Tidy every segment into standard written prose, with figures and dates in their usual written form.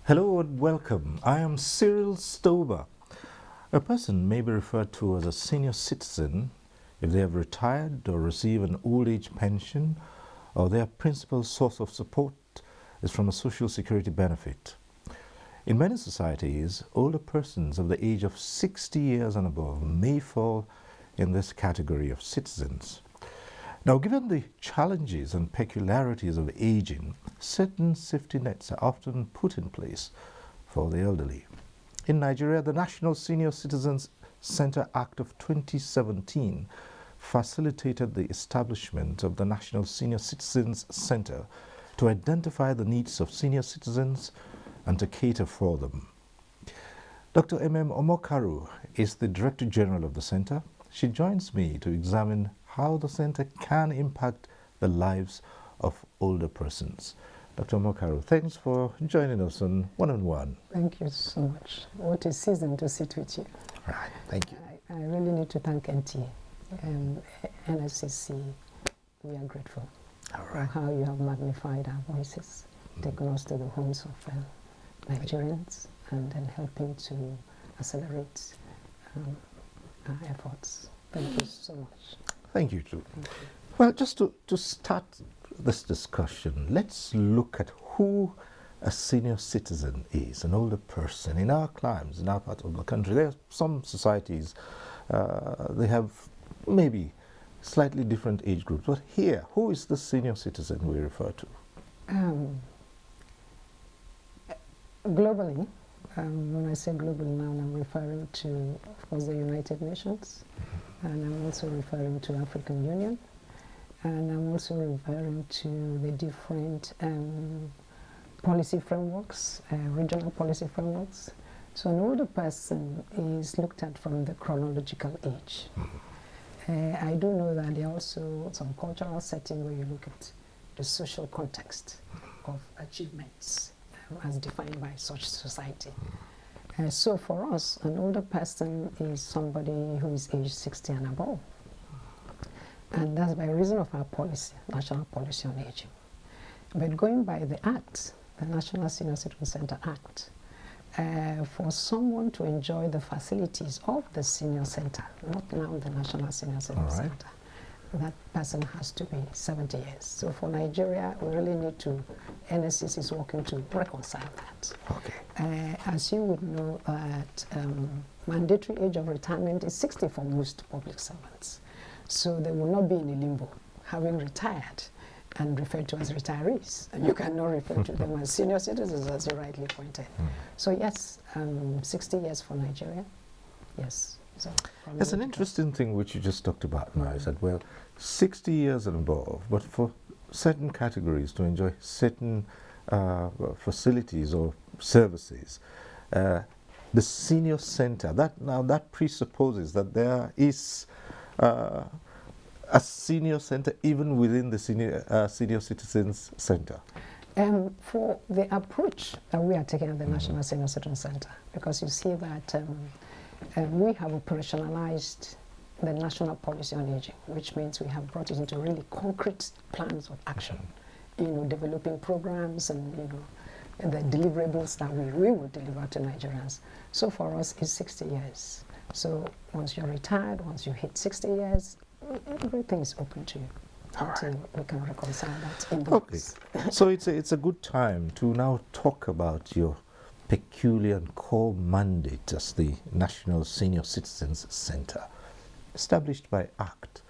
Hello and welcome. I am Cyril Stober. A person may be referred to as a senior citizen if they have retired or receive an old age pension, or their principal source of support is from a social security benefit. In many societies, older persons of the age of 60 years and above may fall in this category of citizens. Now, given the challenges and peculiarities of aging, certain safety nets are often put in place for the elderly. In Nigeria, the National Senior Citizens Center Act of 2017 facilitated the establishment of the National Senior Citizens Center to identify the needs of senior citizens and to cater for them. Dr. Emem Omokaro is the Director General of the center. She joins me to examine how the center can impact the lives of older persons. Dr. Omokaro, thanks for joining us on One-on-One. Thank you so much. What a season to sit with you. Right, thank you. I really need to thank NT and Nscc. We are grateful for how you have magnified our voices, taken us to the homes of Nigerians, and then helping to accelerate our efforts. Thank you so much. Thank you, too. Thank you. Well, just to start this discussion, let's look at who a senior citizen is, an older person. In our climes, in our part of the country, there are some societies, they have maybe slightly different age groups. But here, who is the senior citizen we refer to? Globally, when I say globally now, I'm referring to, of course, the United Nations, and I'm also referring to African Union, and I'm also referring to the different policy frameworks, regional policy frameworks. So an older person is looked at from the chronological age. I do know that there are also some cultural setting where you look at the social context of achievements as defined by such society. So for us, an older person is somebody who is age 60 and above. And that's by reason of our policy, national policy on aging. But going by the Act, the National Senior Citizen Center Act, for someone to enjoy the facilities of the senior center, not now the National Senior Citizen Center, that person has to be 70 years. So for Nigeria, we really need to, Nscc is working to reconcile that. Okay. As you would know, mandatory age of retirement is 60 for most public servants. So they will not be in a limbo, having retired and referred to as retirees. And you cannot refer to them as senior citizens, as you rightly pointed. So yes, 60 years for Nigeria, yes. So there's an interesting thing which you just talked about now. I said, well, 60 years and above, but for certain categories to enjoy certain facilities or services, the senior center, that presupposes that there is a senior center even within the senior citizens center. For the approach that we are taking at the National Senior Citizen Center, because you see that we have operationalized the national policy on aging, which means we have brought it into really concrete plans of action, developing programs and, the deliverables that we will deliver to Nigerians. So for us, it's 60 years. So once you're retired, once you hit 60 years, everything is open to you until we can reconcile that in books. Okay. So it's a good time to now talk about your peculiar and core mandate as the National Senior Citizens Center, established by Act.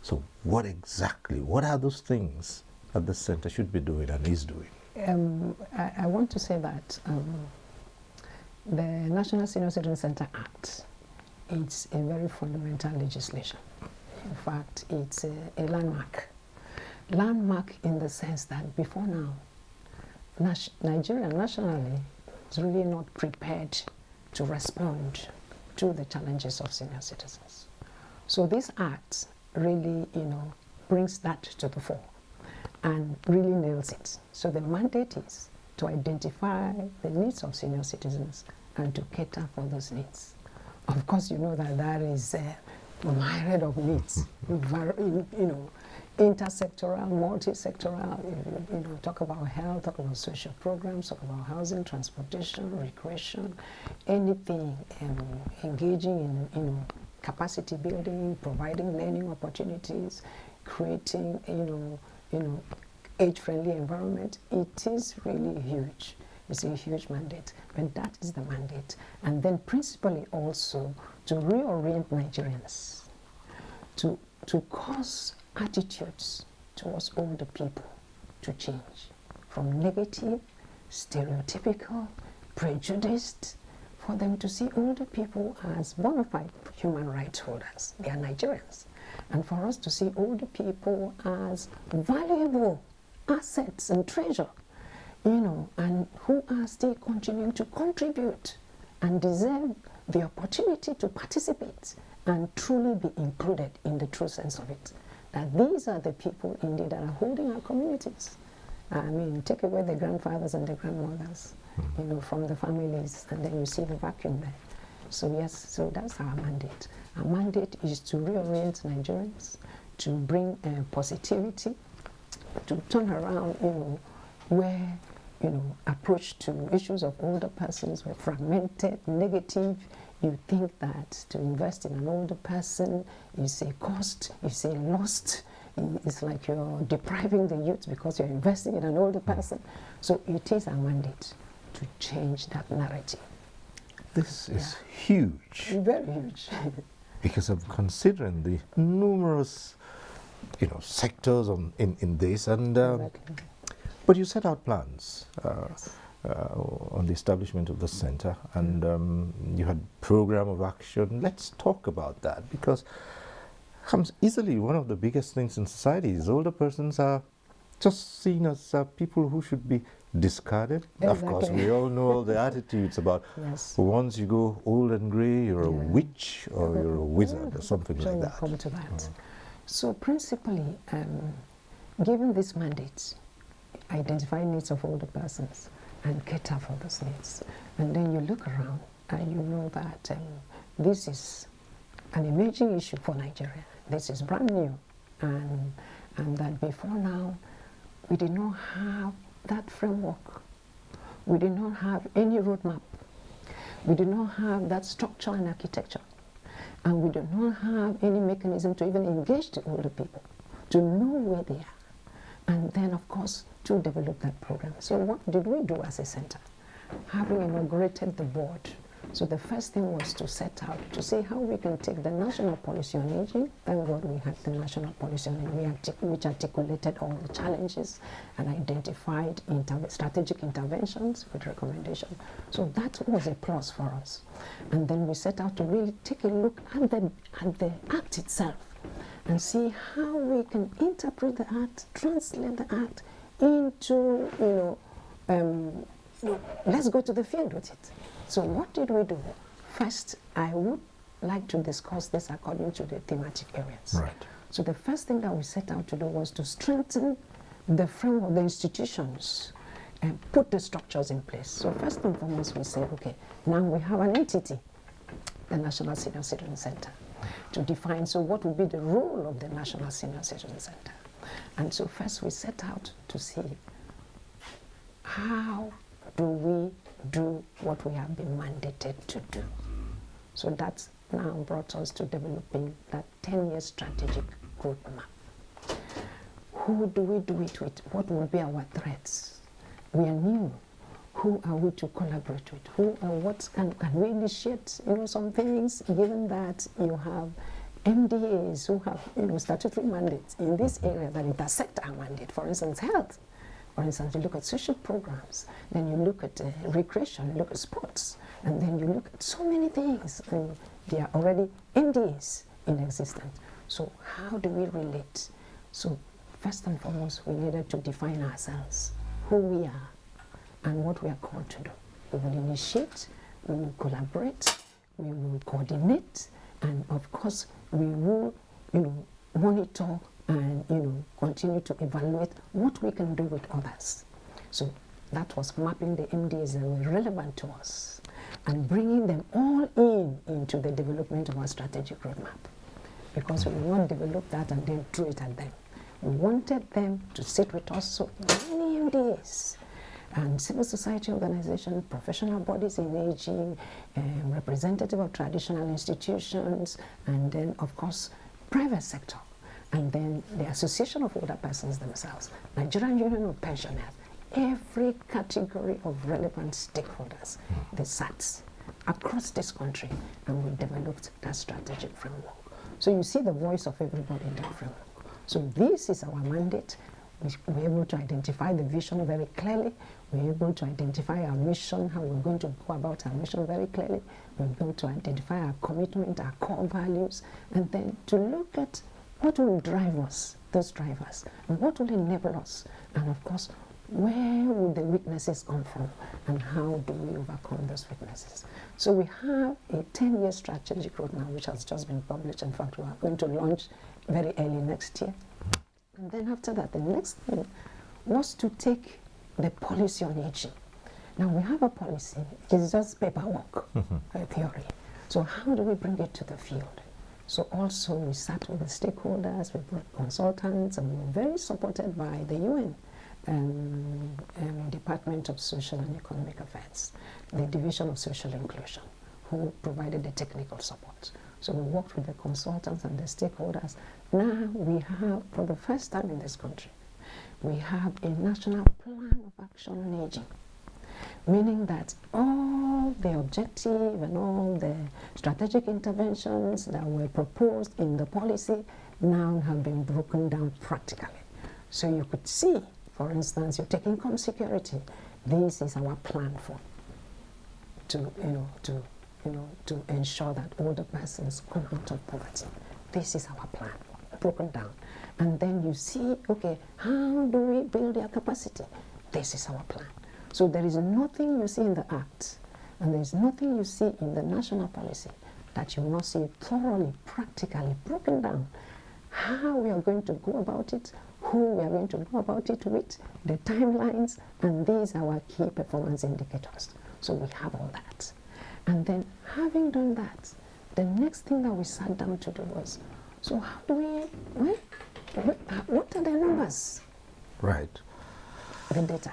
So what are those things that the center should be doing and is doing? I want to say that the National Senior Citizen Center Act, it's a very fundamental legislation. In fact, it's a landmark. Landmark in the sense that before now, Nigeria nationally is really not prepared to respond to the challenges of senior citizens. So this act really, brings that to the fore and really nails it. So the mandate is to identify the needs of senior citizens and to cater for those needs. Of course, you know that is myriad of needs, intersectoral, multi-sectoral, talk about health, talk about social programs, talk about housing, transportation, recreation, anything, engaging in, capacity building, providing learning opportunities, creating, age-friendly environment. It is really huge. It's a huge mandate, but that is the mandate. And then principally also to reorient Nigerians, to cause attitudes towards older people to change from negative, stereotypical, prejudiced, for them to see older people as bona fide human rights holders. They are Nigerians. And for us to see older people as valuable assets and treasure, and who are still continuing to contribute and deserve the opportunity to participate and truly be included in the true sense of it. That these are the people indeed that are holding our communities. I mean, take away the grandfathers and the grandmothers, from the families, and then you see the vacuum there. So yes, so that's our mandate. Our mandate is to reorient Nigerians, to bring positivity, to turn around, where, approach to issues of older persons were fragmented, negative. You think that to invest in an older person is a cost, is a loss. It's like you're depriving the youth because you're investing in an older person. So it is our mandate to change that narrative. This is huge. Very huge. Because I'm considering the numerous, sectors in this, and Exactly. but you set out plans on the establishment of the center, and you had program of action. Let's talk about that, because comes easily one of the biggest things in society is older persons are just seen as people who should be discarded. Exactly. Of course, we all know the attitudes about once you go old and grey, you're a witch or you're a wizard or something like that. Come to that. So principally, given this mandate, identify needs of older persons and cater for those needs. And then you look around and you know that this is an emerging issue for Nigeria. This is brand new, and that before now, we did not have that framework. We did not have any roadmap. We did not have that structure and architecture. And we do not have any mechanism to even engage the older people, to know where they are. And then, of course, to develop that program. So what did we do as a center? Having inaugurated the board, so the first thing was to set out to see how we can take the national policy on aging. Thank God we had the national policy on aging, which articulated all the challenges and identified strategic interventions with recommendation. So that was a plus for us. And then we set out to really take a look at the act itself and see how we can interpret the act, translate the act into, let's go to the field with it. So what did we do? First, I would like to discuss this according to the thematic areas. Right. So the first thing that we set out to do was to strengthen the framework, the institutions, and put the structures in place. So first and foremost, we said, okay, now we have an entity, the National Senior Citizen Center, to define, so what would be the role of the National Senior Citizen Center? And so first we set out to see how do we do what we have been mandated to do. So that's now brought us to developing that 10-year strategic roadmap. Who do we do it with? What will be our threats? We are new. Who are we to collaborate with? Who and what can we initiate? Some things, given that you have MDAs who have statutory mandates in this area that intersect our mandate. For instance, health. For instance, you look at social programs, then you look at recreation, you look at sports, and then you look at so many things, and there are already MDAs in existence. So how do we relate? So first and foremost, we needed to define ourselves, who we are, and what we are called to do. We will initiate, we will collaborate, we will coordinate, and of course, we will, monitor and continue to evaluate what we can do with others. So that was mapping the MDs that were relevant to us and bringing them all into the development of our strategic roadmap. because we won't develop that and then throw it at them. We wanted them to sit with us so many MDAs and civil society organizations, professional bodies in aging, representative of traditional institutions, and then, of course, private sector, and then the Association of Older Persons themselves, Nigerian Union of Pensioners, every category of relevant stakeholders, they sat across this country, and we developed that strategic framework. So you see the voice of everybody in that framework. So this is our mandate. We're able to identify the vision very clearly. We're able to identify our mission, how we're going to go about our mission very clearly. We're going to identify our commitment, our core values, and then to look at what will drive us, those drivers, and what will enable us. And of course, where will the weaknesses come from, and how do we overcome those weaknesses? So we have a 10-year strategic roadmap which has just been published. In fact, we are going to launch very early next year. And then after that, the next thing was to take the policy on aging. Now we have a policy, it's just paperwork, theory. So how do we bring it to the field? So also we sat with the stakeholders, we brought consultants, and we were very supported by the UN Department of Social and Economic Affairs, the Division of Social Inclusion, who provided the technical support. So we worked with the consultants and the stakeholders. Now we have, for the first time in this country, we have a national plan of action on aging, meaning that all the objective and all the strategic interventions that were proposed in the policy now have been broken down practically. So you could see, for instance, you take income security. This is our plan for to ensure that older persons come out of poverty. This is our plan, broken down. And then you see, okay, how do we build their capacity? This is our plan. So there is nothing you see in the Act, and there is nothing you see in the national policy that you will not see thoroughly, practically broken down. How we are going to go about it, who we are going to go about it with, the timelines, and these are our key performance indicators. So we have all that. And then having done that, the next thing that we sat down to do was, so how do we, what are the numbers? Right. The data.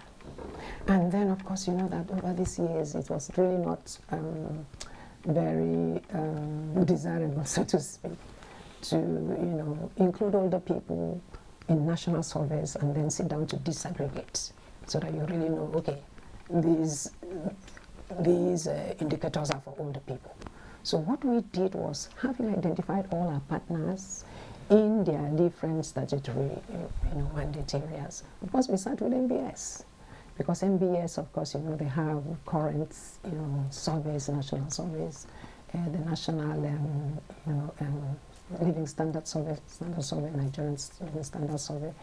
And then, of course, you know that over these years, it was really not very desirable, so to speak, to, include older people in national surveys and then sit down to disaggregate so that you really know, okay, these indicators are for older people. So what we did was, having identified all our partners in their different statutory mandate areas, of course we start with MBS, because MBS, of course, they have current surveys, national surveys, the national living standard survey, Nigerian living standard survey.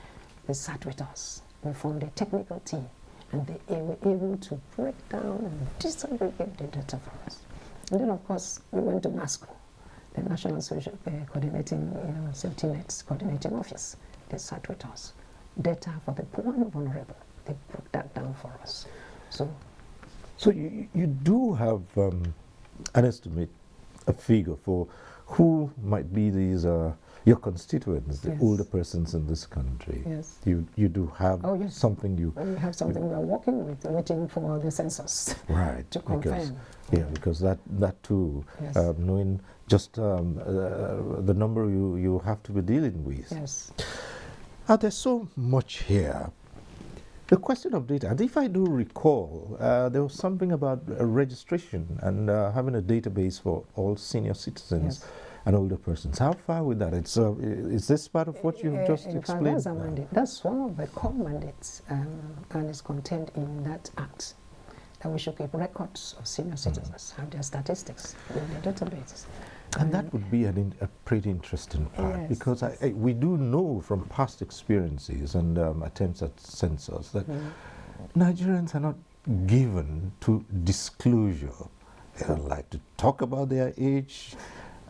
They sat with us. We formed a technical team, and they were able to break down and disaggregate the data for us. And then, of course, we went to NASCO, the National Social Coordinating Safety Nets Coordinating Office. They sat with us. Data for the poor and vulnerable. They broke that down for us. So you do have an estimate, a figure for who might be these your constituents, the older persons in this country. Yes. You do have something you... We have something we are working with, waiting for the census. Right. To confirm. Because that too, knowing just the number you have to be dealing with. Yes. There's so much here. The question of data, and if I do recall, there was something about registration and having a database for all senior citizens and older persons. How far with that? Is this part of what you've just explained? That's a mandate. That's one of the core mandates, and is contained in that act, that we should keep records of senior citizens, have their statistics in the databases. And that would be a pretty interesting part, because we do know from past experiences and attempts at census that Nigerians are not given to disclosure. They don't like to talk about their age,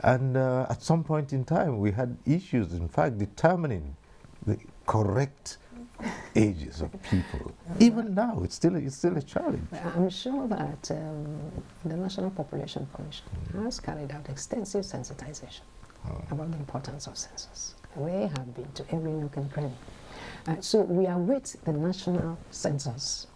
and at some point in time we had issues, in fact, determining the correct ages of people. Even now, it's still a challenge. I'm sure that the National Population Commission has carried out extensive sensitization about the importance of census. They have been to every nook and cranny. So we are with the National Census,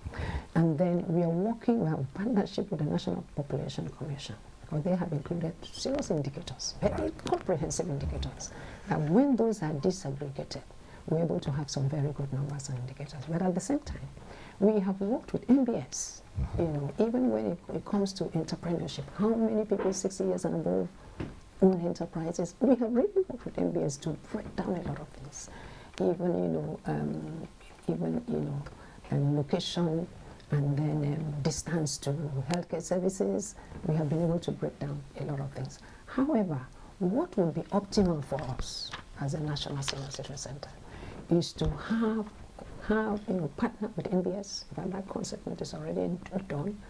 and then we are working, we have a partnership with the National Population Commission, because they have included serious indicators, very comprehensive indicators, that when those are disaggregated, we're able to have some very good numbers and indicators. But at the same time, we have worked with MBS, you know, even when it comes to entrepreneurship, how many people 60 years and above own enterprises? We have really worked with MBS to break down a lot of things. Even, location, and then distance to healthcare services, we have been able to break down a lot of things. However, what would be optimal for us as a National Senior Citizen Center is to have partner with NBS, but that concept is already done,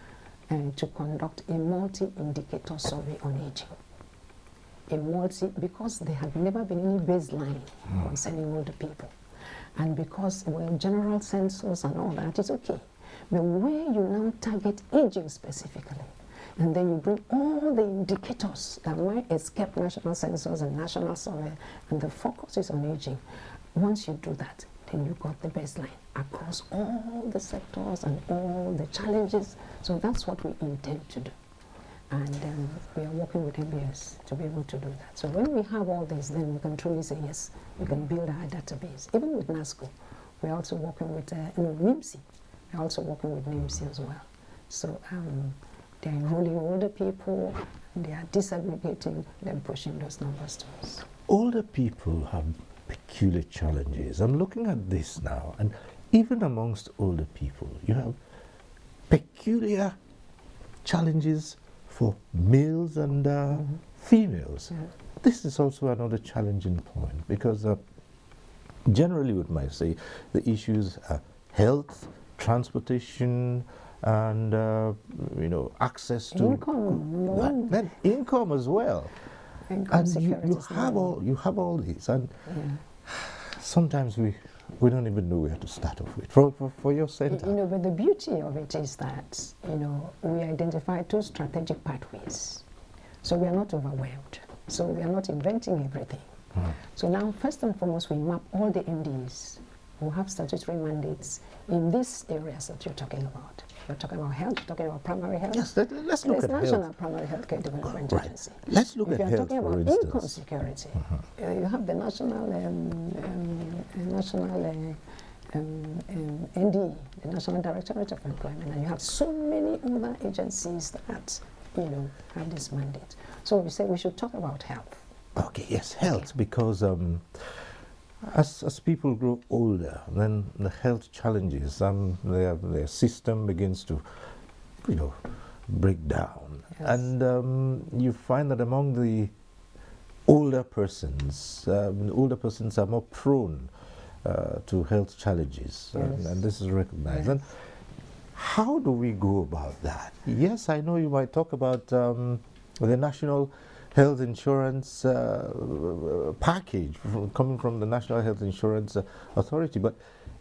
and to conduct a multi-indicator survey on aging. Because there had never been any baseline concerning older people. And because, well, general census and all that is okay. But where you now target aging specifically, and then you bring all the indicators that might escape national census and national survey, and the focus is on aging. Once you do that, then you got the baseline across all the sectors and all the challenges. So that's what we intend to do. And we are working with MBS to be able to do that. So when we have all this, then we can truly say, yes, we can build our database. Even with NASCO, we're also working with NIMSI. We're also working with NIMSI as well. So they're enrolling older people, they are disaggregating, then pushing those numbers to us. Older people have peculiar challenges. I'm looking at this now, and even amongst older people, you have peculiar challenges for males and females. Yeah. This is also another challenging point, because generally we might say the issues are health, transportation, and access to income, then income as well. income And you have all these, and sometimes we don't even know where to start off with. For your center, but the beauty of it is that we identify two strategic pathways, so we are not overwhelmed. So we are not inventing everything. So now, first and foremost, we map all the MDs who have statutory mandates in these areas that you're talking about. You're talking about health, you're talking about primary health. yes, let's look at National health. Primary Healthcare Development Right. Agency. Let's look If at you're health, talking about for income instance. security, you have the national ND, the National Directorate of Employment, and you have so many other agencies that have this mandate. So we say we should talk about health. Okay, yes, health, because as people grow older, then the health challenges, their system begins to, break down. Yes. And you find that among the older persons are more prone to health challenges, Yes. and this is recognized. Yes. And how do we go about that? Yes, I know you might talk about the National Health Insurance package coming from the National Health Insurance Authority, but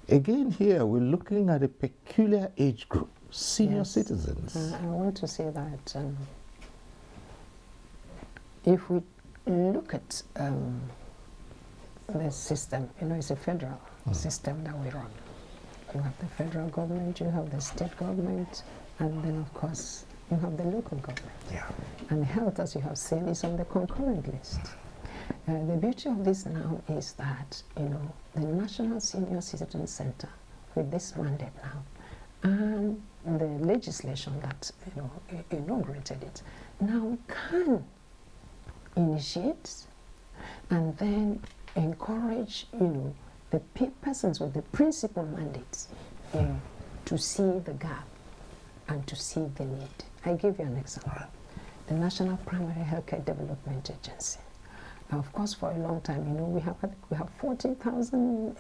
again here we're looking at a peculiar age group, senior citizens. I want to say that if we look at the system, it's a federal system that we run. You have the federal government, you have the state government, and then of course you have the local government. Yeah. And health, as you have seen, is on the concurrent list. The beauty of this now is that, the National Senior Citizen Center, with this mandate now, and the legislation that, inaugurated it, now can initiate and then encourage, the persons with the principal mandates, to see the gap and to see the need. I give you an example. The National Primary Healthcare Development Agency. Of course, for a long time, we have 14,000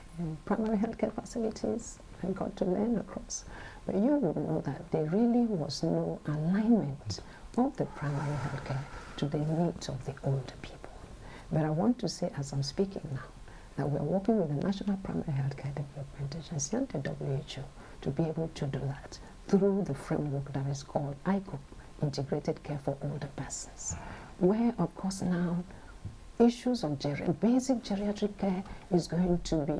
primary healthcare facilities. I got to learn across. But you would know that there really was no alignment of the primary healthcare to the needs of the older people. But I want to say, as I'm speaking now, that we're working with the National Primary Healthcare Development Agency and the WHO to be able to do that through the framework that is called ICO, Integrated Care for Older Persons, where, of course, now issues of basic geriatric care is going to be,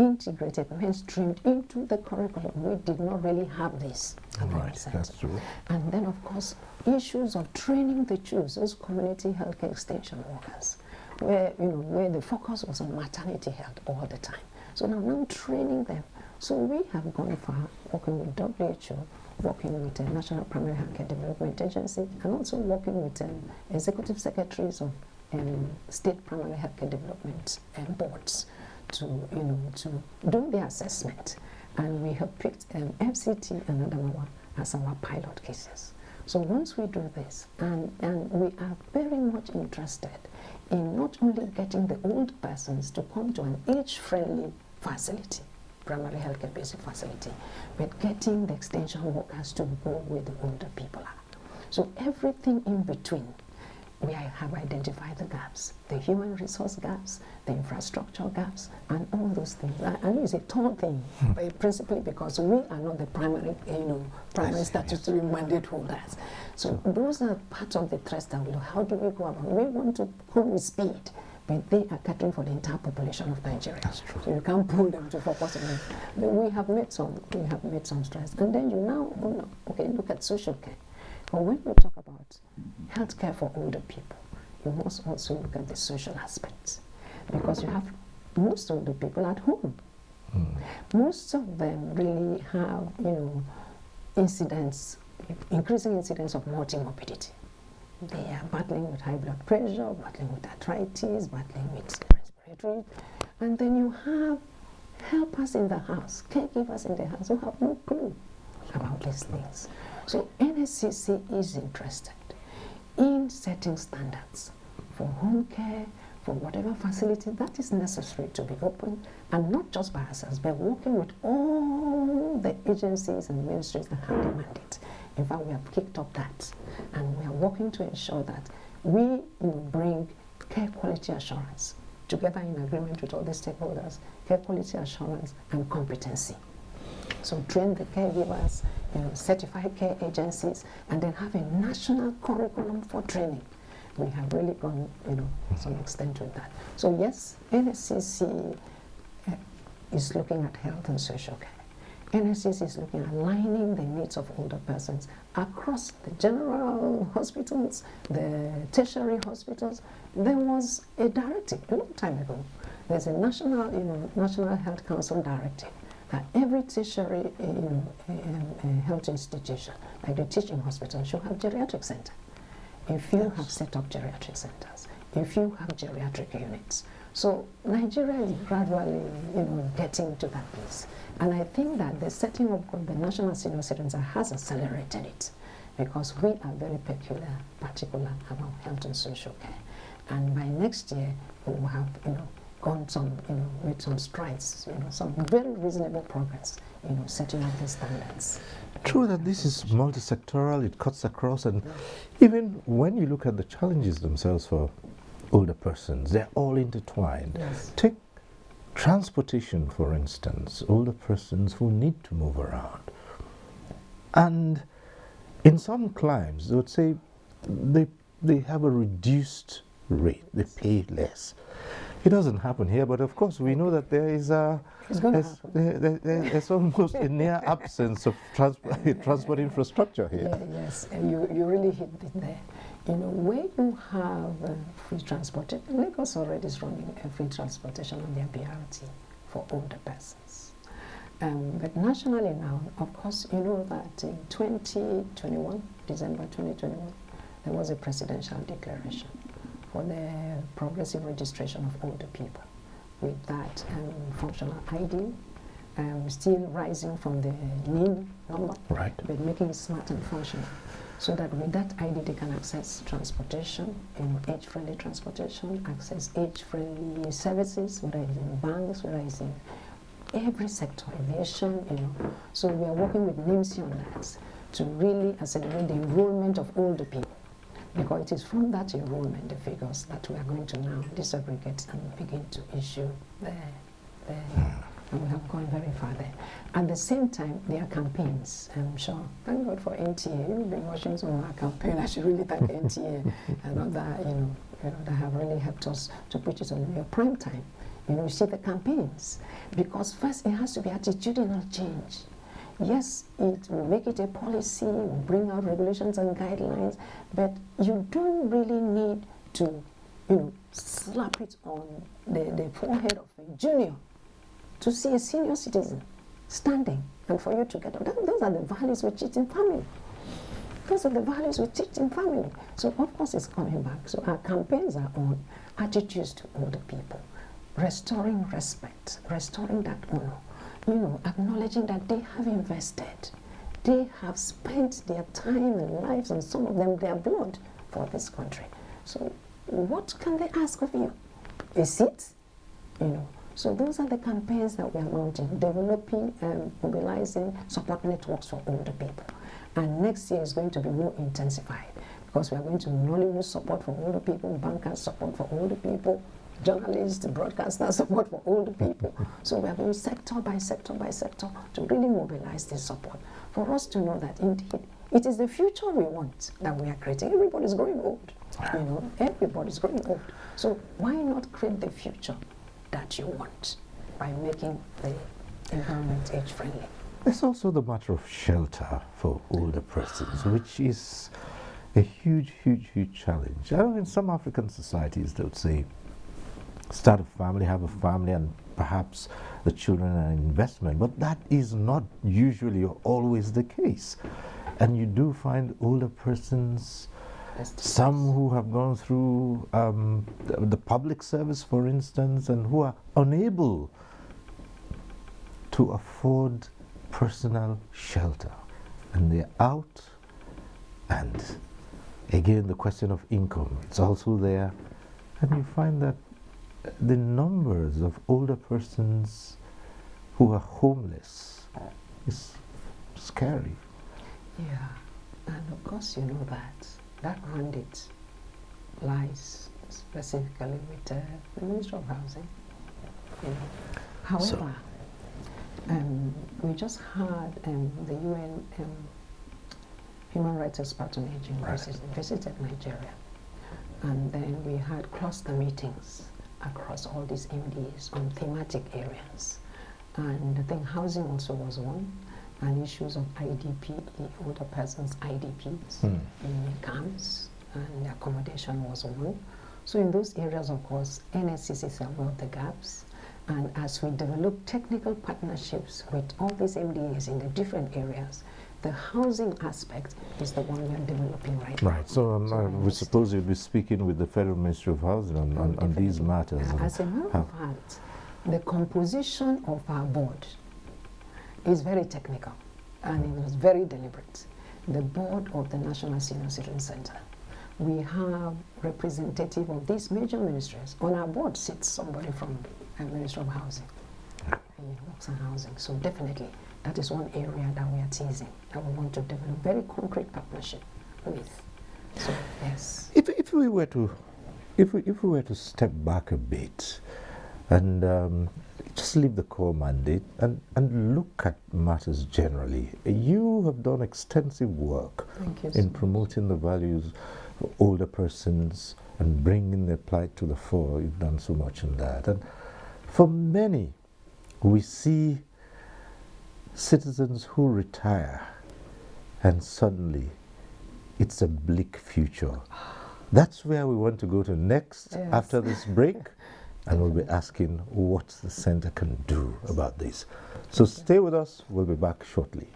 integrated, mainstreamed into the curriculum. We did not really have this. Right, that's true. And then, of course, issues of training the CHUs, those community healthcare extension workers, where the focus was on maternity health all the time. So now training them. So we have gone far, working with WHO, working with the National Primary Healthcare Development Agency, and also working with executive secretaries of state primary healthcare development boards to do the assessment. And we have picked FCT and Adamawa as our pilot cases. So once we do this, and we are very much interested in not only getting the old persons to come to an age-friendly facility, primary healthcare basic facility, but getting the extension workers to go where the older people are. So everything in between, we have identified the gaps, the human resource gaps, the infrastructure gaps, and all those things. And it's a tall thing, principally because we are not the primary statutory mandate holders. So those are part of the thrust that we look. How do we go about? We want to come with speed, but they are catering for the entire population of Nigeria. That's true. So you can't pull them to focus on it. But we have made some strides. And then look at social care. But when we talk about healthcare for older people, you must also look at the social aspects, because you have most older people at home. Most of them really have, increasing incidents of multimorbidity. They are battling with high blood pressure, battling with arthritis, battling with respiratory. And then you have helpers in the house, caregivers in the house who have no clue about these things. So Nscc is interested in setting standards for home care, for whatever facility that is necessary to be open, and not just by ourselves, but working with all the agencies and ministries that have the mandate. In fact, we have kicked off that, and we are working to ensure that we bring care quality assurance together in agreement with all the stakeholders, care quality assurance and competency. So train the caregivers, certify care agencies, and then have a national curriculum for training. We have really gone, some extent with that. So yes, Nscc is looking at health and social care. Nscc is looking at aligning the needs of older persons across the general hospitals, the tertiary hospitals. There was a directive a long time ago. There's a National Health Council directive that every tertiary health institution, like the teaching hospital, should have geriatric center. If you have set up geriatric centers, if you have geriatric units. So Nigeria is gradually, getting to that place. And I think that the setting up of the National Senior Citizen has accelerated it, because we are very particular about health and social care. And by next year, we will have, made some strides, some very reasonable progress, setting up the standards. True that this is multi-sectoral, it cuts across, and even when you look at the challenges themselves for older persons, they're all intertwined. Yes. Take transportation, for instance, older persons who need to move around. And in some climes, they would say they have a reduced rate, they pay less. It doesn't happen here, but of course we know that there is there's almost a near absence of transport infrastructure here. Yeah, yes, and you really hit it there. Where you have free transportation, Lagos already is running free transportation on their BRT for older persons. But nationally now, of course, you know that in 2021, December 2021, there was a presidential declaration for the progressive registration of older people, with that functional ID still rising from the NIN number, right, but making it smart and functional, so that with that ID they can access transportation, age-friendly transportation, access age-friendly services, whether it's in banks, whether it's in every sector, aviation, So we are working with NIMC on that to really accelerate the enrollment of older people, because it is from that enrollment, the figures, that we are going to now disaggregate and begin to issue the and we have gone very far there. At the same time, there are campaigns, I'm sure. Thank God for NTA. You've been watching some of our campaign. I should really thank NTA and other, that have really helped us to put it on your prime time. You see the campaigns. Because first, it has to be attitudinal change. Yes, it will make it a policy, will bring out regulations and guidelines, but you don't really need to, slap it on the forehead of a junior to see a senior citizen standing and for you to get up. Those are the values we teach in family. Those are the values we teach in family. So of course it's coming back. So our campaigns are on attitudes to older people, restoring respect, restoring that honor, acknowledging that they have invested. They have spent their time and lives, and some of them their blood, for this country. So what can they ask of you? A seat? So those are the campaigns that we are mounting, developing and mobilizing support networks for older people. And next year is going to be more intensified, because we are going to not only support for older people, bankers support for older people, journalists, broadcasters support for older people. So we are going sector by sector by sector to really mobilize this support for us to know that indeed it is the future we want that we are creating. Everybody's growing old, everybody's growing old. So why not create the future that you want by making the environment age-friendly? There's also the matter of shelter for older persons, which is a huge, huge, huge challenge. I know in some African societies they would say, start a family, have a family, and perhaps the children are an investment. But that is not usually or always the case. And you do find older persons, some who have gone through the public service, for instance, and who are unable to afford personal shelter. And they're out, and again, the question of income, it's also there. And you find that the numbers of older persons who are homeless is scary. Yeah, and of course you know that mandate lies specifically with the Ministry of Housing. However, we just had the UN Human Rights Expert on Aging visited Nigeria, and then we had cluster meetings across all these MDs on thematic areas. And I think housing also was one, and issues of IDP, older persons, IDPs in camps, and accommodation was one. So in those areas, of course, Nscc filled the gaps. And as we develop technical partnerships with all these MDAs in the different areas, the housing aspect is the one we are developing right now. Right, so we suppose you'll be speaking with the Federal Ministry of Housing on these matters. As a matter of fact, the composition of our board is very technical, and it was very deliberate. The board of the National Senior Citizen Center, we have representative of these major ministries. On our board sits somebody from the Ministry of Housing, Works and Housing. So definitely, that is one area that we are teasing, that we want to develop very concrete partnership with. So yes. If we were to step back a bit and just leave the core mandate and look at matters generally, you have done extensive work in promoting the values of older persons and bringing their plight to the fore. You've done so much in that. And for many, we see citizens who retire and suddenly it's a bleak future. That's where we want to go to next after this break, and we'll be asking what the center can do about this. So stay with us, we'll be back shortly.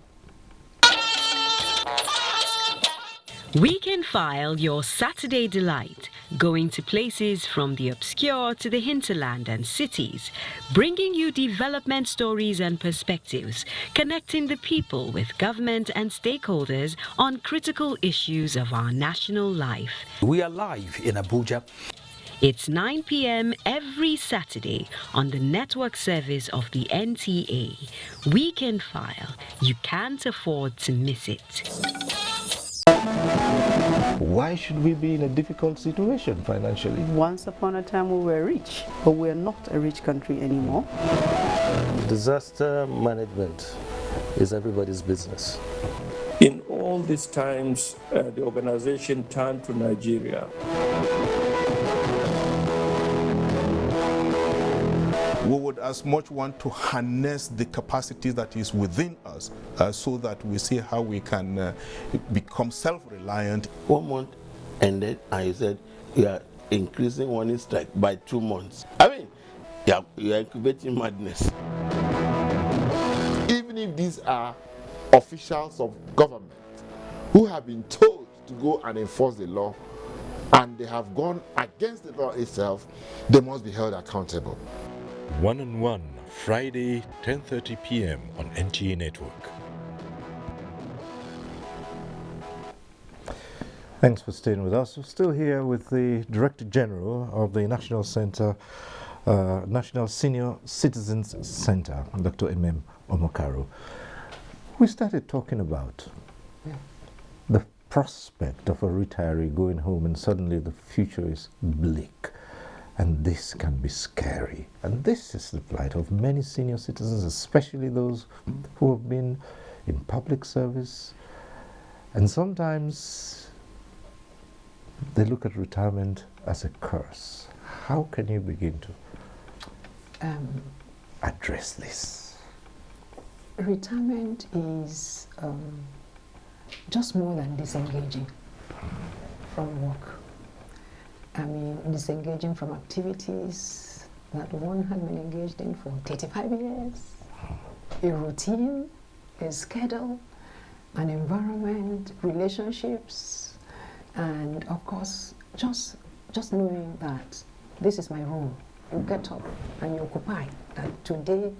Weekend File, your Saturday delight, going to places from the obscure to the hinterland and cities, bringing you development stories and perspectives, connecting the people with government and stakeholders on critical issues of our national life. We are live in Abuja. It's 9 p.m. every Saturday on the network service of the NTA. Weekend File, you can't afford to miss it. Why should we be in a difficult situation financially? Once upon a time we were rich, but we're not a rich country anymore. Disaster management is everybody's business. In all these times, the organization turned to Nigeria. We would as much want to harness the capacity that is within us so that we see how we can become self-reliant. 1 month ended and you said you are increasing warning strike by 2 months. I mean, you are incubating madness. Even if these are officials of government who have been told to go and enforce the law and they have gone against the law itself, they must be held accountable. One-on-One, Friday, 10:30 p.m. on NTA Network. Thanks for staying with us. We're still here with the Director General of the National Senior Citizens Center, Dr. Emem Omokaro. We started talking about the prospect of a retiree going home and suddenly the future is bleak. And this can be scary. And this is the plight of many senior citizens, especially those who have been in public service. And sometimes they look at retirement as a curse. How can you begin to address this? Retirement is just more than disengaging from work. I mean, disengaging from activities that one had been engaged in for 35 years, a routine, a schedule, an environment, relationships, and of course, just knowing that this is my room. You get up and you occupy that today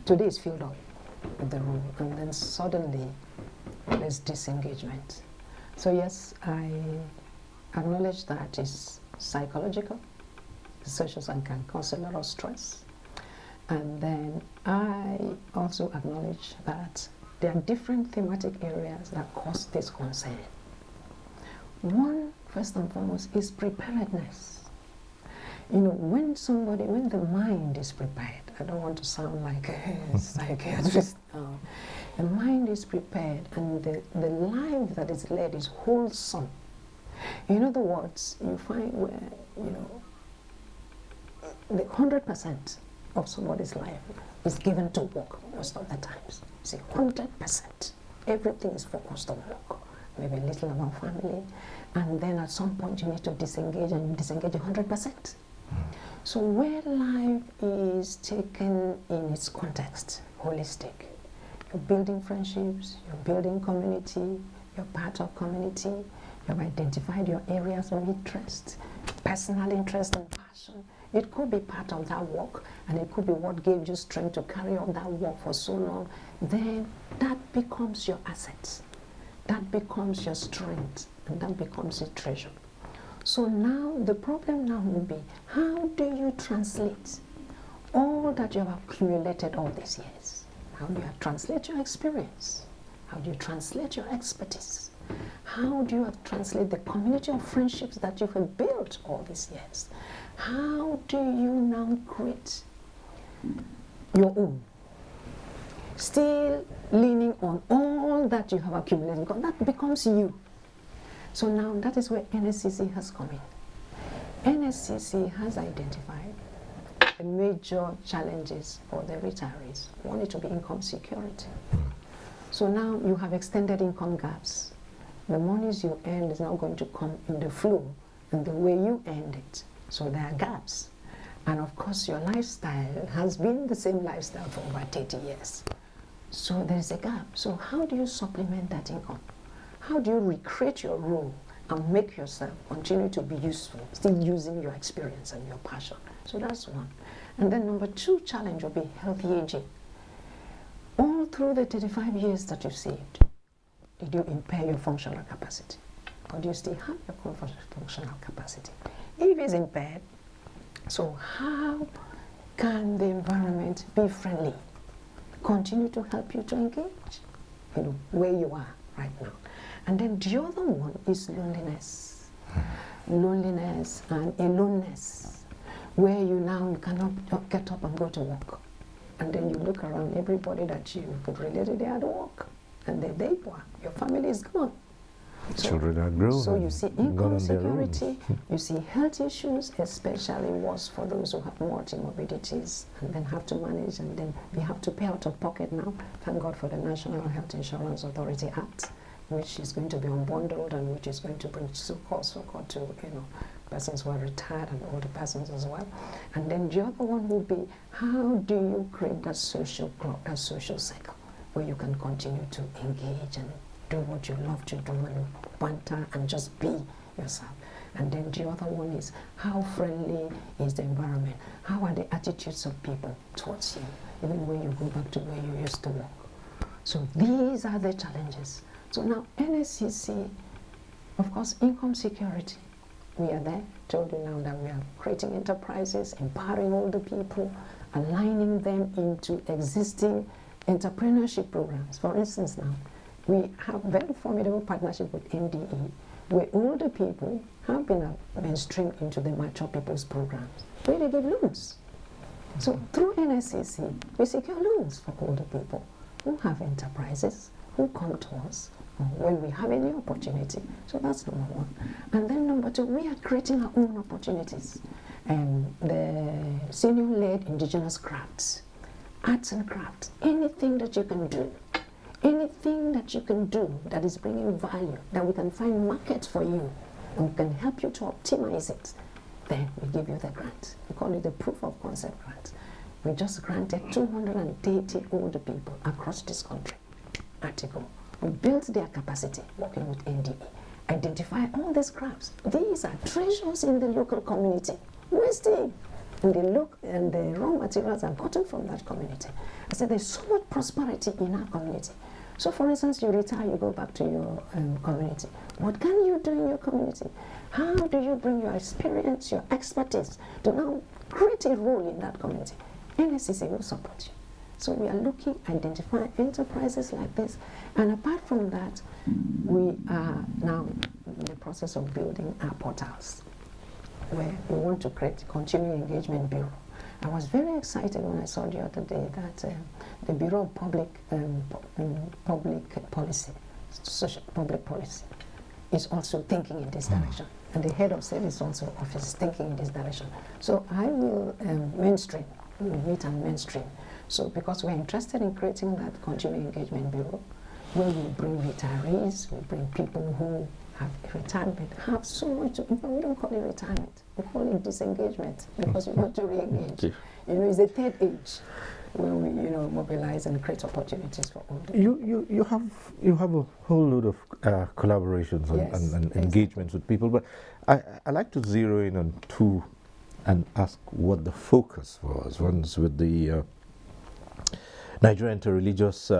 is filled up with the room, and then suddenly there's disengagement. So yes, I acknowledge that it's psychological, social and can cause a lot of stress. And then I also acknowledge that there are different thematic areas that cause this concern. One, first and foremost, is preparedness. You know, when the mind is prepared, I don't want to sound like a psychiatrist now, the mind is prepared and the life that is led is wholesome. In other words, you find where, the 100% of somebody's life is given to work most of the times. See, 100%. Everything is focused on work. Maybe a little about family. And then at some point you need to disengage, and you disengage 100%. So where life is taken in its context, holistic, you're building friendships, you're building community, you're part of community, you have identified your areas of interest, personal interest and passion. It could be part of that work, and it could be what gave you strength to carry on that work for so long. Then that becomes your asset. That becomes your strength, and that becomes your treasure. So now, the problem now will be, how do you translate all that you have accumulated all these years? How do you translate your experience? How do you translate your expertise? How do you translate the community of friendships that you have built all these years? How do you now create your own? Still leaning on all that you have accumulated, because that becomes you. So now that is where Nscc has come in. Nscc has identified the major challenges for the retirees. One is to be income security. So now you have extended income gaps. The monies you earn is not going to come in the flow and the way you earned it. So there are gaps. And of course your lifestyle has been the same lifestyle for over 30 years. So there's a gap. So how do you supplement that income? How do you recreate your role and make yourself continue to be useful, still using your experience and your passion? So that's one. And then number two challenge will be healthy aging. All through the 35 years that you saved, did you impair your functional capacity? Or do you still have your functional capacity? If it's impaired, so how can the environment be friendly? Continue to help you to engage, where you are right now. And then the other one is loneliness. Loneliness and aloneness, where you now cannot get up and go to work. And then you look around, everybody that you could relate to, they are at work. And then they work. Your family is gone. So, children are grown. So you see income gone on their own. security, you see health issues, especially worse for those who have multi-morbidities and then have to manage, and then we have to pay out of pocket now. Thank God for the National Health Insurance Authority Act, which is going to be unbundled and which is going to bring so-called to, persons who are retired and older persons as well. And then the other one will be, how do you create that social cycle where you can continue to engage and do what you love to do and banter and just be yourself. And then the other one is, how friendly is the environment? How are the attitudes of people towards you, even when you go back to where you used to work? So these are the challenges. So now Nscc, of course, income security. We are there, told you now that we are creating enterprises, empowering older people, aligning them into existing entrepreneurship programs. For instance now, we have very formidable partnership with NDE, where older people have been mainstreamed into the mature people's programs, where they give loans. So through Nscc, we secure loans for older people who have enterprises, who come to us when we have any opportunity. So that's number one. And then number two, we are creating our own opportunities. The senior-led indigenous crafts, arts and crafts, anything that you can do. Anything that you can do that is bringing value, that we can find markets for you, and we can help you to optimize it, then we give you the grant. We call it the proof of concept grant. We just granted 230 older people across this country. Article. We built their capacity working with NDE. Identify all these crafts. These are treasures in the local community. Wasting. And the raw materials are gotten from that community. I said there's so much prosperity in our community. So for instance, you retire, you go back to your community. What can you do in your community? How do you bring your experience, your expertise to now create a role in that community? Nscc will support you. So we are looking, identifying enterprises like this. And apart from that, we are now in the process of building our portals, where we want to create a continuing engagement bureau. I was very excited when I saw the other day that the Bureau of Public Policy is also thinking in this direction. And the head of service also office is thinking in this direction. So I will mainstream, we will meet and mainstream. So because we're interested in creating that continuing engagement bureau, where we bring retirees, we bring people who have retirement, have so much to, we don't call it retirement, we call it disengagement, because we want to re-engage. It's the third age where we, mobilize and create opportunities for all. You have a whole load of collaborations and engagements with people, but I like to zero in on two and ask what the focus was. One's with the Nigerian Interreligious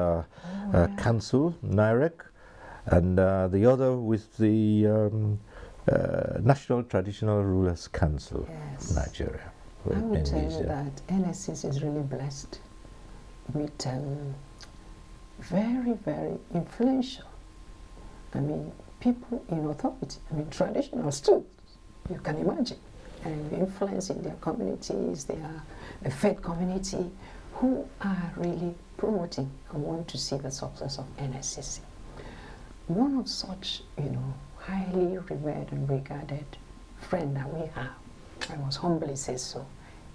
Council, NIREC, and the other with the National Traditional Rulers Council, Nigeria. I would tell you that Nscc is really blessed with very, very influential, people in authority, traditionals too, you can imagine, and influence in their communities, the faith community, who are really promoting and want to see the success of Nscc. One of such, highly revered and regarded friend that we have, I must humbly say so,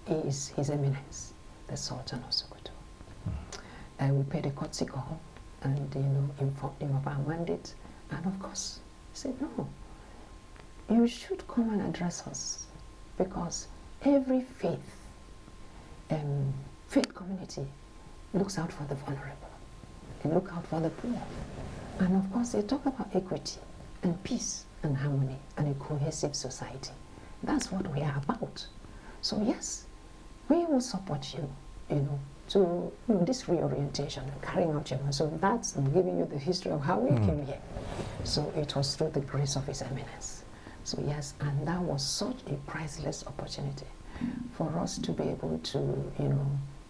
is His Eminence, the Sultan of Sokoto. We paid a courtesy call and informed him of our mandate, and of course he said, no, you should come and address us, because every faith community looks out for the vulnerable, they look out for the poor, and of course they talk about equity and peace and harmony and a cohesive society. That's what we are about. So yes, we will support you, to this reorientation and carrying out your. So that's, I'm giving you the history of how we came here. So it was through the grace of His Eminence. So yes, and that was such a priceless opportunity for us to be able to,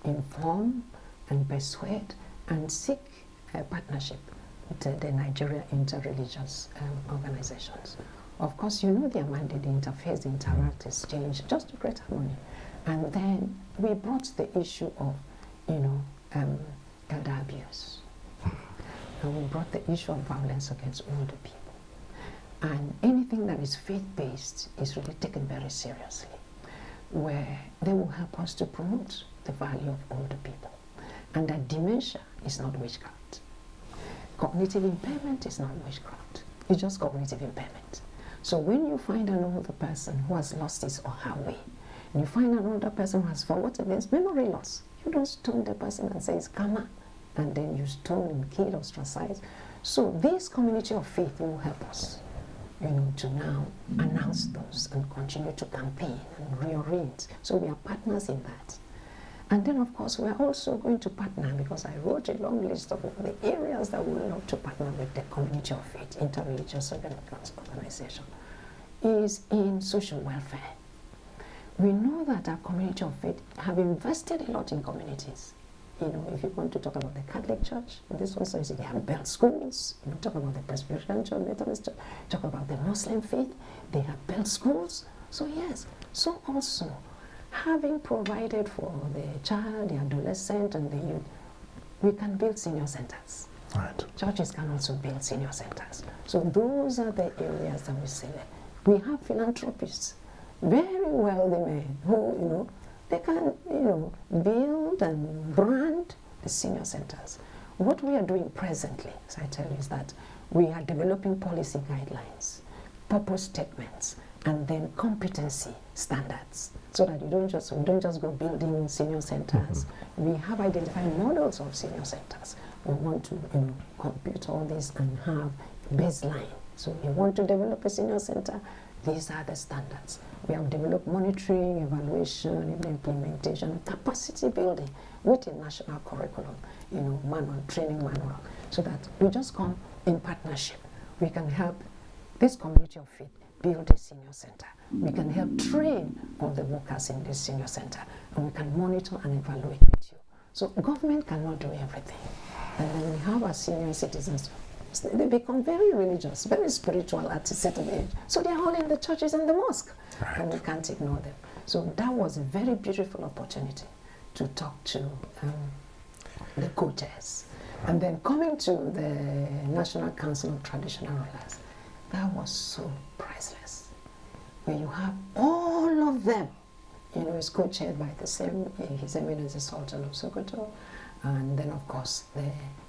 inform and persuade and seek a partnership with the Nigeria interreligious organizations. Of course, their mandate, the interface, the interact, exchange, just to create harmony. And then we brought the issue of elder abuse. And we brought the issue of violence against older people. And anything that is faith-based is really taken very seriously, where they will help us to promote the value of older people. And that dementia is not witchcraft. Cognitive impairment is not witchcraft. It's just cognitive impairment. So when you find an older person who has lost his or her way, and you find an older person who has, for whatever reason, memory loss, you don't stone the person and say it's karma, and then you stone and kill, ostracize. So this community of faith will help us, to now announce those and continue to campaign and reorient. So we are partners in that. And then, of course, we are also going to partner, because I wrote a long list of the areas that we would love to partner with the community of faith, interreligious organization, is in social welfare. We know that our community of faith have invested a lot in communities. If you want to talk about the Catholic Church, this one says they have built schools. Talk about the Presbyterian Church, Methodist Church, talk about the Muslim faith, they have built schools. So yes, so also having provided for the child, the adolescent, and the youth, we can build senior centers. Right. Churches can also build senior centers. So those are the areas that we select. We have philanthropists, very wealthy men who, they can, build and brand the senior centers. What we are doing presently, as I tell you, is that we are developing policy guidelines, purpose statements, and then competency standards, so that we don't just go building senior centers. We have identified models of senior centers. We want to compute all this and have baseline. So we want to develop a senior center. These are the standards. We have developed monitoring, evaluation, implementation, capacity building with a national curriculum, manual, training manual, so that we just come in partnership. We can help this community of faith build a senior center. We can help train all the workers in this senior center, and we can monitor and evaluate with you. So government cannot do everything. And then we have our senior citizens. They become very religious, very spiritual at a certain age. So they're all in the churches and the mosque, right. And we can't ignore them. So that was a very beautiful opportunity to talk to the co-chairs. Right. And then coming to the National Council of Traditional Rulers, that was so priceless. Where you have all of them, it's co-chaired by the same, His Eminence the Sultan of Sokoto, and then of course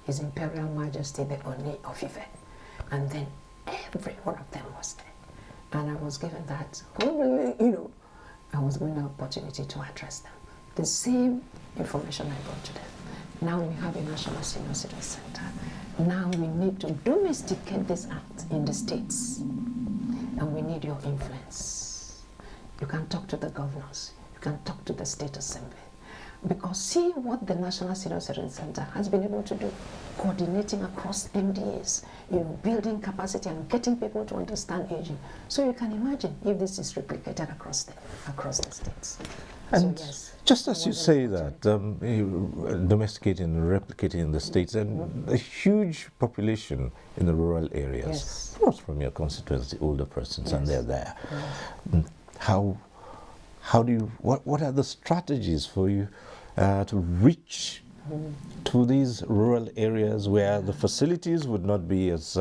His Imperial Majesty the Oni of Ife, and then every one of them was there, and I was given that I was given the opportunity to address them. The same information I brought to them. Now we have a National Senior Citizen Center. Now we need to domesticate this act in the states, and we need your influence. You can talk to the governors, you can talk to the state assembly, because see what the National Senior Citizen Center has been able to do, coordinating across MDAs, building capacity and getting people to understand aging. So you can imagine if this is replicated across the states. And so, yes, just as you say that, domesticating and replicating in the states, and a huge population in the rural areas, yes. Not from your constituency, older persons, yes. And they're there. Yes. How do you, what are the strategies for you to reach to these rural areas where the facilities would not be as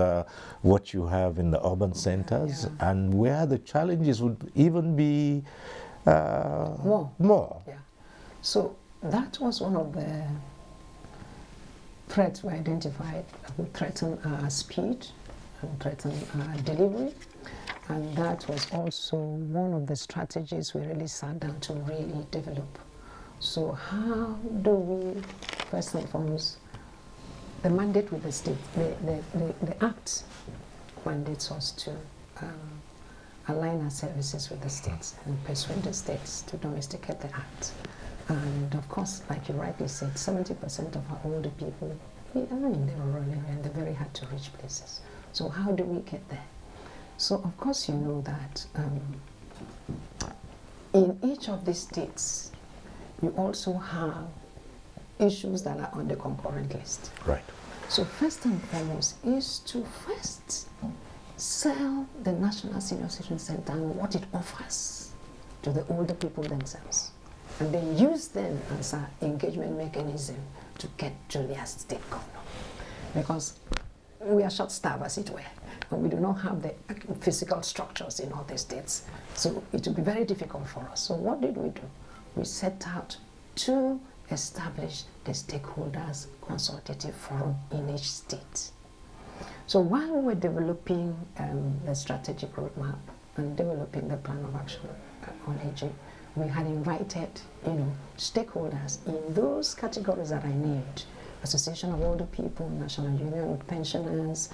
what you have in the urban centers, and where the challenges would even be more? Yeah. So that was one of the threats we identified that would threaten our speed and threaten our delivery. And that was also one of the strategies we really sat down to really develop. So how do we, first and foremost, the mandate with the state, the Act mandates us to align our services with the states and persuade the states to domesticate the Act. And of course, like you rightly said, 70% of our older people are in the rural area and the very hard to reach places. So how do we get there? So of course you know that in each of these states, you also have issues that are on the concurrent list. Right. So first and foremost is to first sell the National Senior Citizen Center and what it offers to the older people themselves. and then use them as an engagement mechanism to get Julia's state governor. Because we are short-staffed, as it were, and we do not have the physical structures in all the states. So it will be very difficult for us. So what did we do? We set out to establish the stakeholders consultative forum in each state. So while we were developing the strategic roadmap and developing the plan of action on aging, we had invited, stakeholders in those categories that I named: Association of Older People, National Union of Pensioners,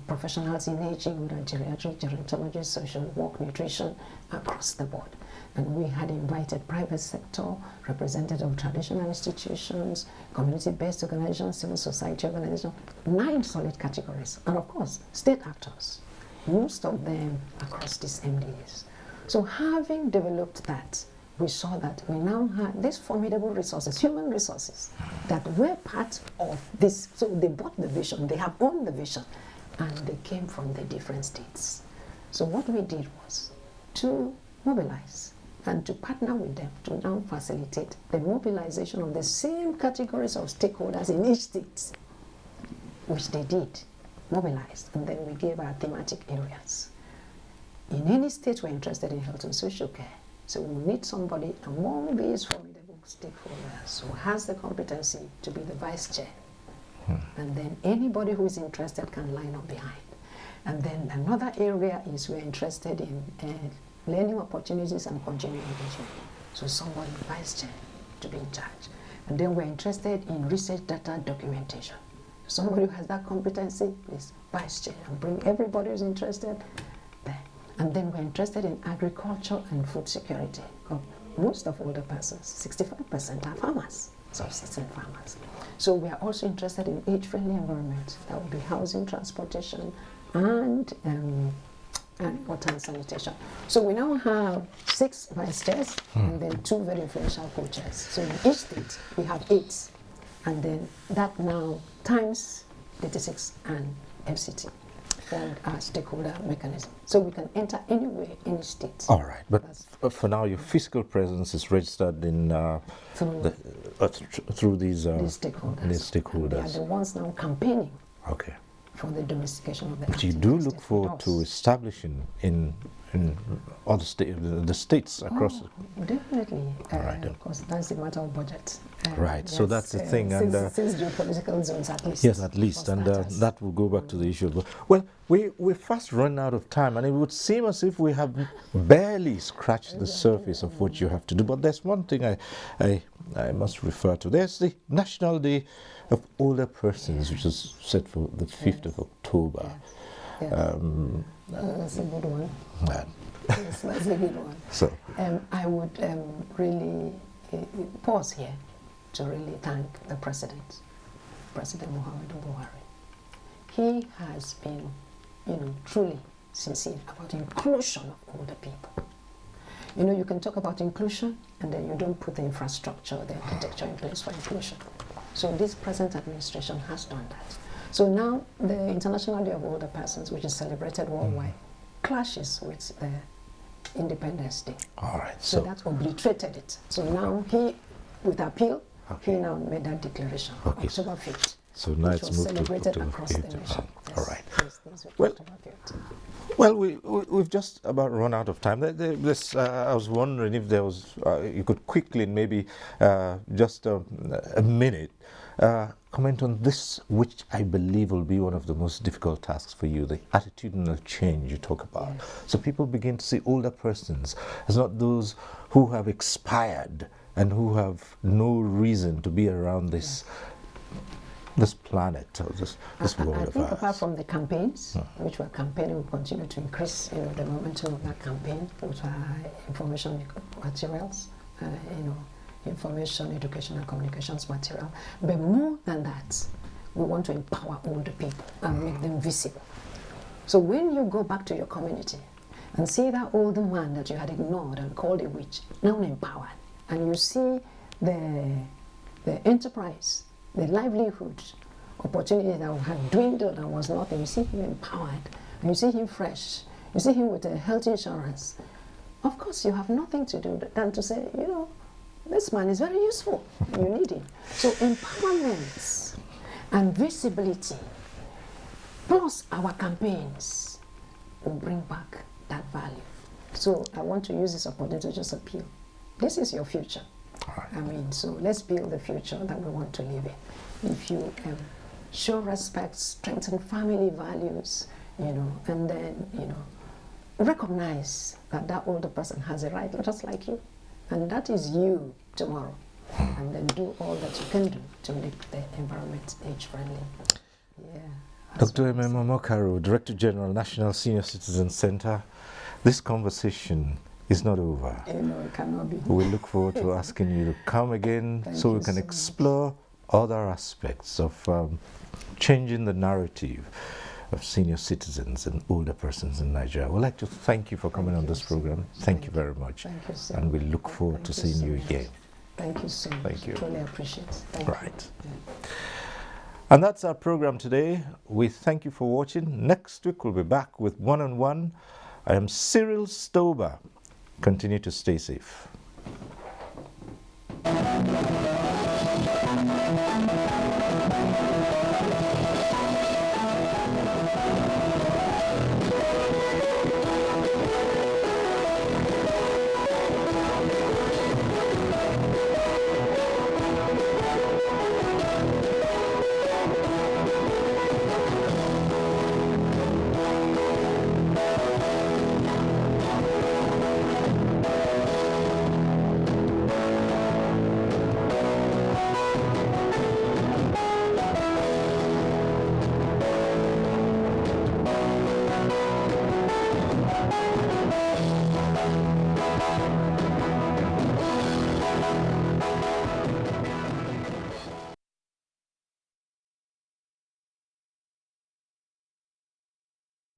professionals in aging, geriatric, gerontology, social work, nutrition, across the board. And we had invited private sector, representatives of traditional institutions, community-based organizations, civil society organizations, 9 solid categories, and of course, state actors, most of them across these MDAs. So having developed that, we saw that we now had these formidable resources, human resources, that were part of this. So they bought the vision, they have owned the vision, and they came from the different states. So what we did was to mobilize and to partner with them to now facilitate the mobilization of the same categories of stakeholders in each state, which they did, mobilized, and then we gave our thematic areas. In any state we're interested in health and social care, so we need somebody among these formidable stakeholders who has the competency to be the vice chair. And then anybody who is interested can line up behind. And then another area is we're interested in learning opportunities and continuing engagement. So somebody vice chair to be in charge. And then we're interested in research data documentation. Somebody who has that competency is vice chair, and bring everybody who's interested there. And then we're interested in agriculture and food security. Most of older persons, 65% are farmers, subsistence farmers. So we are also interested in age-friendly environment. That would be housing, transportation, and water and sanitation. So we now have 6 vice chairs and then 2 very influential co-chairs. So in each state we have 8, and then that now times 86 and FCT formed our stakeholder mechanism. So we can enter anywhere, any state. All right, but for now your physical presence is registered in through these stakeholders. These stakeholders. They are the ones now campaigning. Okay. For the domestication of the. But you do look forward to establishing in all the states across. Definitely. Right. Of course, that's a matter of budget. Right. Yes, so that's the thing, since geopolitical zones, at least. Yes, at least, and that will go back to the issue. Well, we're fast running out of time, and it would seem as if we have barely scratched the surface of what you have to do. But there's one thing I must refer to. There's the National Day of Older Persons, which is set for the 5th of October. That's a good one. Yes, that's a good one. So I would really pause here to really thank the President, President Muhammadu Buhari. He has been, truly sincere about inclusion of older people. You can talk about inclusion and then you don't put the infrastructure, the architecture in place for inclusion. So this present administration has done that. So now the International Day of Older Persons, which is celebrated worldwide, clashes with the Independence Day. All right. So that obliterated it. So now he, with appeal, he now made that declaration, October 5th. So now it's moved celebrated to across the nation. All right. Well, we've just about run out of time. I was wondering if there was, you could quickly, maybe just a minute, comment on this, which I believe will be one of the most difficult tasks for you, the attitudinal change you talk about. Yes. So people begin to see older persons as not those who have expired and who have no reason to be around this. This planet, or this world of ours. I think apart from the campaigns, which we're campaigning, we continue to increase, the momentum of that campaign with information materials, information, education, and communications material. But more than that, we want to empower older people and make them visible. So when you go back to your community and see that older man that you had ignored and called a witch, now empowered, and you see the enterprise, the livelihood opportunity that had dwindled and was nothing, you see him empowered, and you see him fresh, you see him with a health insurance. Of course, you have nothing to do than to say, this man is very useful. You need him. So empowerment and visibility, plus our campaigns, will bring back that value. So I want to use this opportunity to just appeal. This is your future. Right. I mean, so let's build the future that we want to live in. If you show respect, strengthen family values, and then, recognize that that older person has a right, just like you. And that is you tomorrow. And then do all that you can do to make the environment age-friendly. Yeah. Dr. Emem Omokaro, Director General, National Senior Citizen Center. This conversation is not over. It cannot be. We look forward to asking you to come again so we can explore other aspects of changing the narrative of senior citizens and older persons in Nigeria. We'd like to thank you for coming on this program. Thank you very much. Thank you so and we look forward to seeing you again. Thank you so much. Thank you. Truly appreciate it. Thank Right. you. Yeah. And that's our program today. We thank you for watching. Next week we'll be back with One-on-One. I am Cyril Stober. Continue to stay safe.